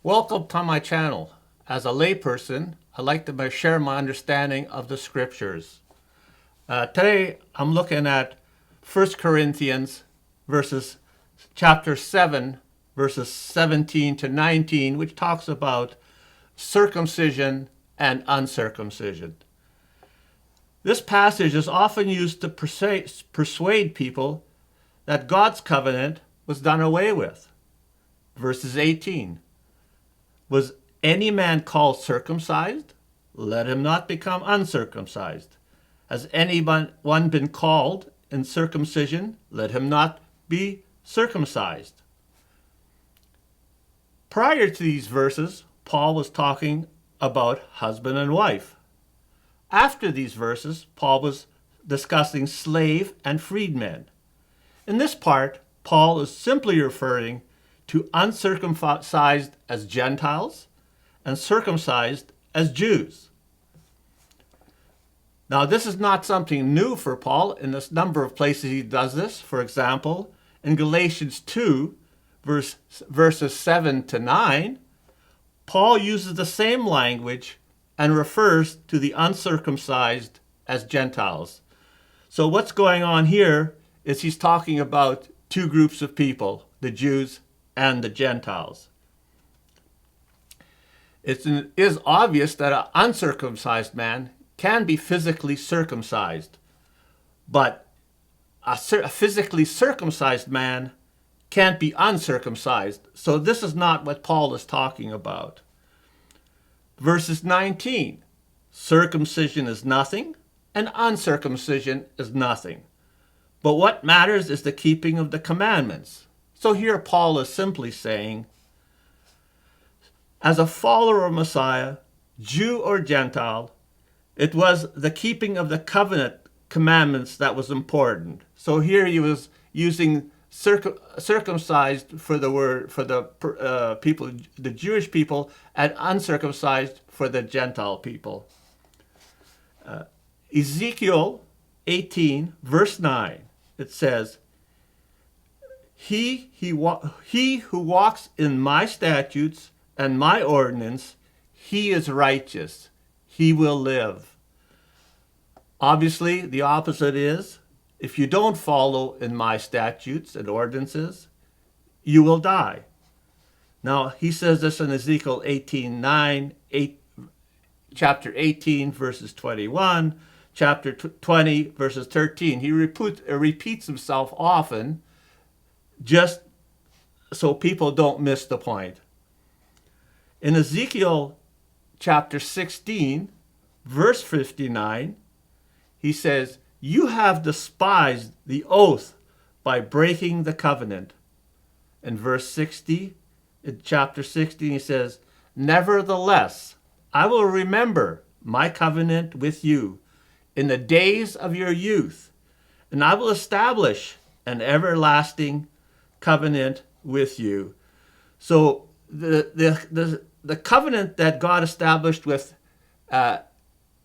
Welcome to my channel. As a layperson, I'd like to share my understanding of the scriptures. Today, I'm looking at 1 Corinthians verses chapter 7, verses 17 to 19, which talks about circumcision and uncircumcision. This passage is often used to persuade people that God's covenant was done away with. Verses 18. Was any man called circumcised? Let him not become uncircumcised. Has anyone been called in circumcision? Let him not be circumcised. Prior to these verses, Paul was talking about husband and wife. After these verses, Paul was discussing slave and freedmen. In this part, Paul is simply referring to uncircumcised as Gentiles and circumcised as Jews. Now, this is not something new for Paul. In a number of places he does this. For example, in Galatians 2, verses 7 to 9, Paul uses the same language and refers to the uncircumcised as Gentiles. So what's going on here is he's talking about two groups of people, the Jews and the Gentiles. It is obvious that an uncircumcised man can be physically circumcised, but a physically circumcised man can't be uncircumcised. So this is not what Paul is talking about. Verses 19, circumcision is nothing and uncircumcision is nothing. But what matters is the keeping of the commandments. So here Paul is simply saying, as a follower of Messiah, Jew or Gentile, it was the keeping of the covenant commandments that was important. So here he was using circumcised for the word for the people, the Jewish people, and uncircumcised for the Gentile people. Ezekiel 18, verse 9, it says, He who walks in my statutes and my ordinance, he is righteous. He will live. Obviously, the opposite is, if you don't follow in my statutes and ordinances, you will die. Now, he says this in Ezekiel 18:9, chapter 18, verses 21, chapter 20, verses 13. He repeats himself often, just so people don't miss the point. In Ezekiel chapter 16, verse 59, he says, you have despised the oath by breaking the covenant. In verse 60, in chapter 16, he says, nevertheless, I will remember my covenant with you in the days of your youth, and I will establish an everlasting covenant with you. So the covenant that God established with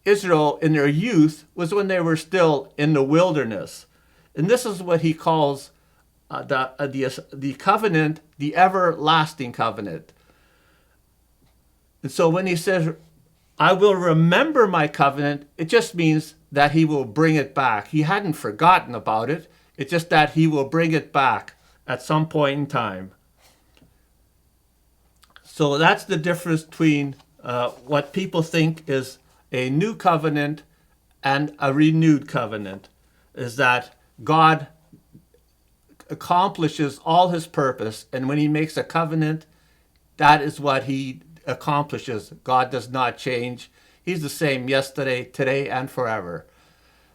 Israel in their youth was when they were still in the wilderness. And this is what he calls the covenant, the everlasting covenant. And so when he says, I will remember my covenant, it just means that he will bring it back. He hadn't forgotten about it. It's just that he will bring it back at some point in time. So that's the difference between what people think is a new covenant and a renewed covenant, is that God accomplishes all his purpose, and when he makes a covenant, that is what he accomplishes. God does not change. He's the same yesterday, today, and forever.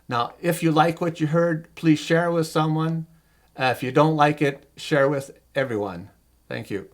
Now, if you like what you heard, please share with someone. If you don't like it, share with everyone. Thank you.